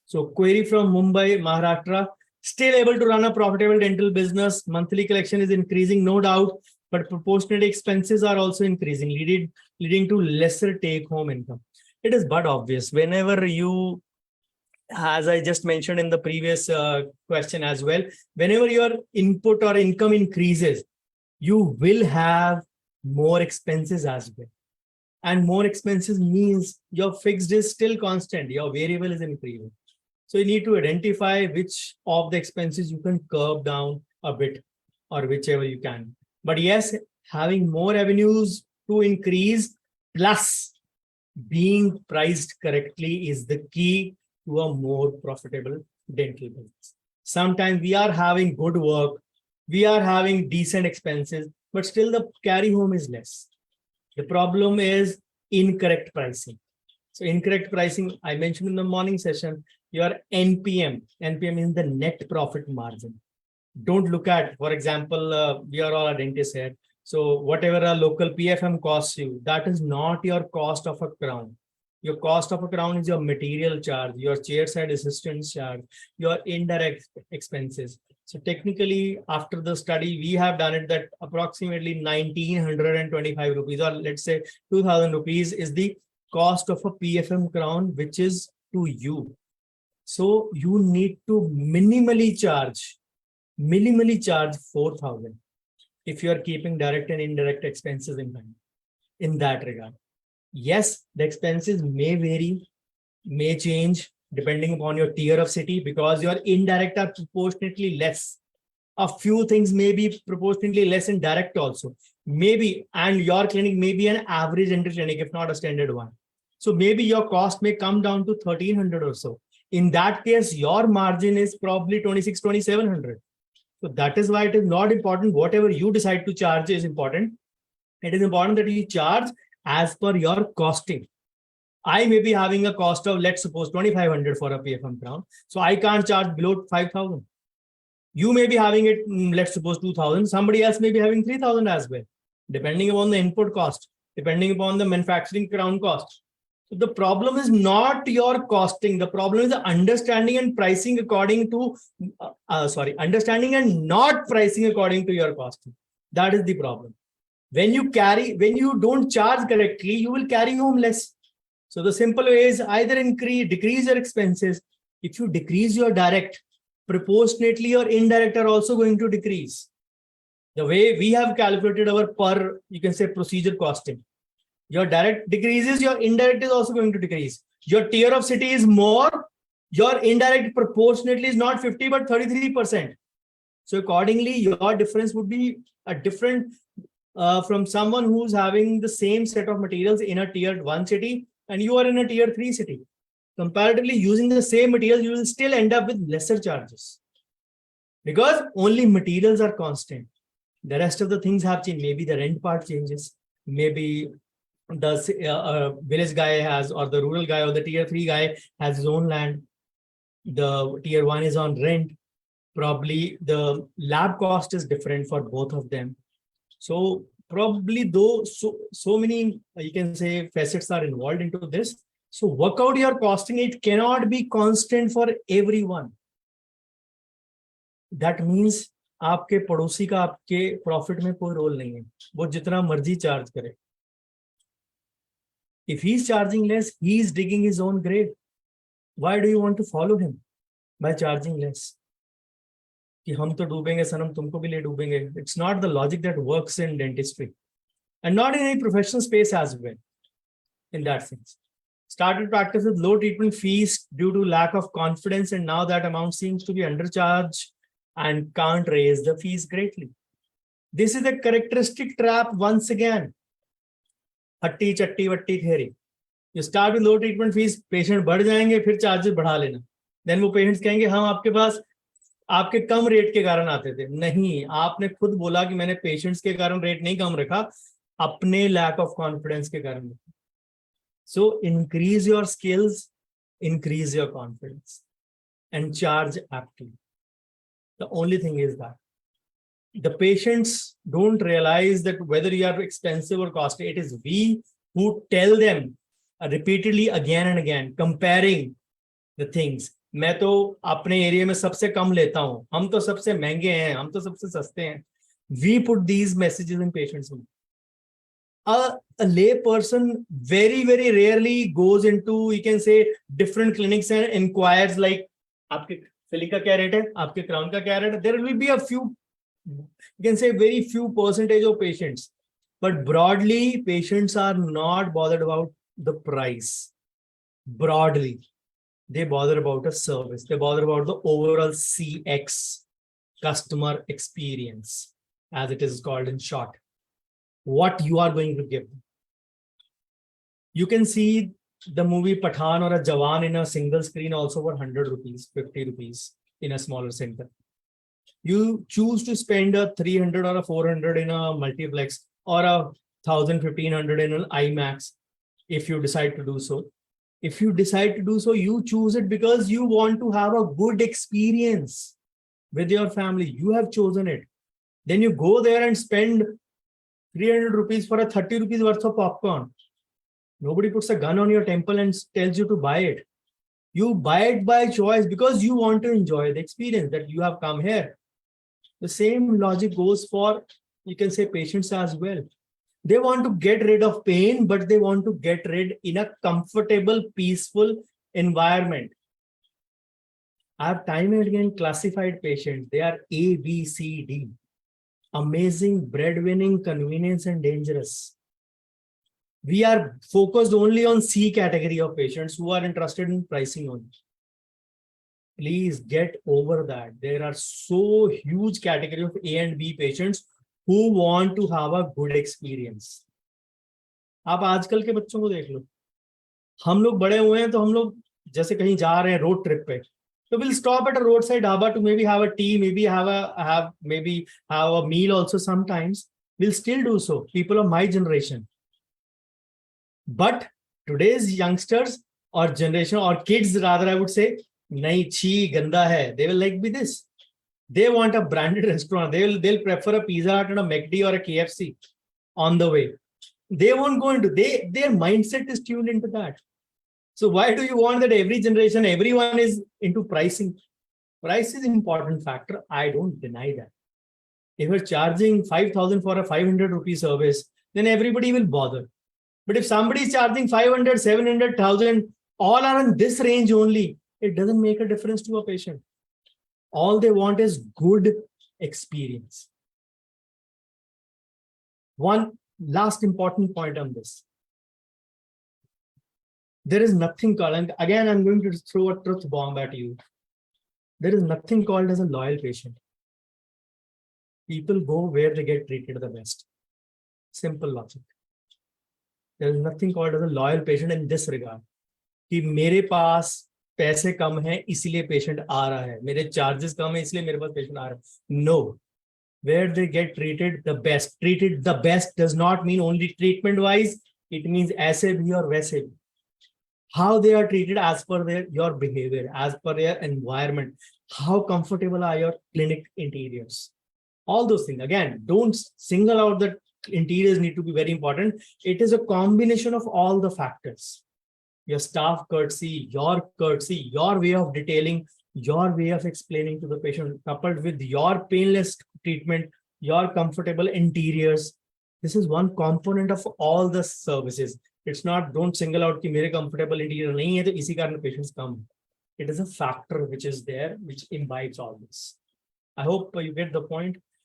So query from Mumbai, Maharashtra, still able to run a profitable dental business. Monthly collection is increasing, no doubt, but proportionate expenses are also increasing, leading to lesser take-home income. It is but obvious whenever you, as I just mentioned in the previous question as well, whenever your input or income increases, you will have more expenses as well. And more expenses means your fixed is still constant, your variable is increasing. So you need to identify which of the expenses you can curb down a bit or whichever you can. But yes, having more avenues to increase plus being priced correctly is the key to a more profitable dental business. Sometimes we are having good work, we are having decent expenses, but still the carry home is less. The problem is incorrect pricing. So incorrect pricing, I mentioned in the morning session, your NPM is the net profit margin. Don't look at, for example, we are all a dentist here. So whatever a local PFM costs you, that is not your cost of a crown. Your cost of a crown is your material charge, your chairside assistance charge, your indirect expenses. So technically, after the study, we have done it that approximately 1,925 rupees, or let's say 2,000 rupees is the cost of a PFM crown, which is to you. So you need to minimally charge 4,000 if you are keeping direct and indirect expenses in mind in that regard. Yes, the expenses may vary, may change depending upon your tier of city, because your indirect are proportionately less. A few things may be proportionately less in direct also. Maybe, and your clinic may be an average dental clinic, if not a standard one. So maybe your cost may come down to 1,300 or so. In that case, your margin is probably 2,700. So that is why it is not important. Whatever you decide to charge is important. It is important that you charge as per your costing. I may be having a cost of, let's suppose, 2,500 for a PFM crown. So I can't charge below 5,000. You may be having it, let's suppose 2,000. Somebody else may be having 3,000 as well, depending upon the input cost, depending upon the manufacturing crown cost. So the problem is not your costing. The problem is the understanding and pricing according to, understanding and not pricing according to your costing. That is the problem. When you don't charge correctly, you will carry home less. So the simple way is either decrease your expenses. If you decrease your direct, proportionately your indirect are also going to decrease. The way we have calculated our you can say procedure costing. Your direct decreases, your indirect is also going to decrease. Your tier of city is more, your indirect proportionately is not 50 but 33%. So accordingly, your difference would be a different from someone who's having the same set of materials in a tier 1 city and you are in a tier 3 city. Comparatively, using the same materials, you will still end up with lesser charges because only materials are constant. The rest of the things have changed. Maybe the rent part changes. Maybe the village guy has, or the rural guy or the tier 3 guy has his own land. The tier 1 is on rent. Probably the lab cost is different for both of them. So probably though so many, you can say, facets are involved into this. So work out your costing. It cannot be constant for everyone. That means आपके पड़ोसी का आपके profit में कोई role नहीं है, वो जितना मर्जी चार्ज करे. If he's charging less, he's digging his own grave. Why do you want to follow him by charging less? कि हम तो डूबेंगे सनम, तुमको भी ले डूबेंगे. It's not the logic that works in dentistry and not in any professional space as well. In that sense, started practice with low treatment fees due to lack of confidence, and now that amount seems to be undercharged and can't raise the fees greatly. This is a characteristic trap once again. हट्टी चट्टी वट्टी theory. You start with low treatment fees, patient बढ़ जाएंगे, फिर charges बढ़ा लेना. Then वो patients कहेंगे हम आपके पास आपके कम रेट के कारण आते थे. नहीं, आपने खुद बोला कि मैंने patients के कारण रेट नहीं कम रखा, अपने lack of confidence के कारण. So increase your skills, increase your confidence, and charge aptly. The only thing is that the patients don't realize that whether you are expensive or costly, it is we who tell them repeatedly again and again, comparing the things. मैं तो अपने area में सबसे कम लेता हूं, हम तो सबसे महंगे हैं, हम तो सबसे सस्ते हैं. We put these messages in patients' mind. A lay person very rarely goes into, you can say, different clinics and inquires like, आपके filling का क्या rate है, आपके crown का क्या rate है. There will be a few, you can say, very few percentage of patients, but broadly patients are not bothered about the price. Broadly, they bother about a service, they bother about the overall CX, customer experience, as it is called in short, what you are going to give them. You can see the movie Pathan or a Jawan in a single screen also for 100 rupees, 50 rupees in a smaller center. You choose to spend a 300 or a 400 in a multiplex or a 1000, 1500 in an IMAX if you decide to do so. If you decide to do so, you choose it because you want to have a good experience with your family. You have chosen it. Then you go there and spend 300 rupees for a 30 rupees worth of popcorn. Nobody puts a gun on your temple and tells you to buy it. You buy it by choice because you want to enjoy the experience that you have come here. The same logic goes for, you can say, patients as well. They want to get rid of pain, but they want to get rid in a comfortable, peaceful environment. I have time and again classified patients. They are A, B, C, D. Amazing, breadwinning, convenience, and dangerous. We are focused only on C category of patients who are interested in pricing only. Please get over that. There are so huge category of A and B patients who want to have a good experience. आप आजकल के बच्चों को देख लो, हम लोग बड़े हुए हैं तो हम लोग जैसे कहीं जा रहे हैं रोड ट्रिप पे, so we'll stop at a roadside dhaba to maybe have a tea, maybe have a meal also sometimes. We'll still do so, people of my generation. But today's youngsters or generation or kids rather, I would say, nahi, chi, ganda hai. They will like be this. They want a branded restaurant. They'll prefer a Pizza Hut and a McD or a KFC on the way. They won't go into, their mindset is tuned into that. So why do you want that every generation, everyone is into pricing? Price is an important factor. I don't deny that. If you're charging 5,000 for a 500 rupee service, then everybody will bother. But if somebody is charging 500, 700,000, all are in this range only, it doesn't make a difference to a patient. All they want is good experience. One last important point on this. There is nothing called, and again, I'm going to throw a truth bomb at you. There is nothing called as a loyal patient. People go where they get treated the best. Simple logic. There is nothing called as a loyal patient in this regard. कि मेरे पास पैसे कम हैं इसलिए patient आ रहा है, मेरे charges कम है इसलिए मेरे पास पेशेंट आ रहा है. No. Where they get treated the best. Treated the best does not mean only treatment wise. It means ऐसे भी और वैसे भी. How they are treated as per your behavior, as per their environment. How comfortable are your clinic interiors? All those things. Again, don't single out that interiors need to be very important. It is a combination of all the factors. Your staff courtesy, your way of detailing, your way of explaining to the patient, coupled with your painless treatment, your comfortable interiors. This is one component of all the services. It's not, don't single out कि मेरे comfortable interior नहीं है तो इसी कारण patients come. It is a factor which is there, which imbibes all this. I hope you get the point.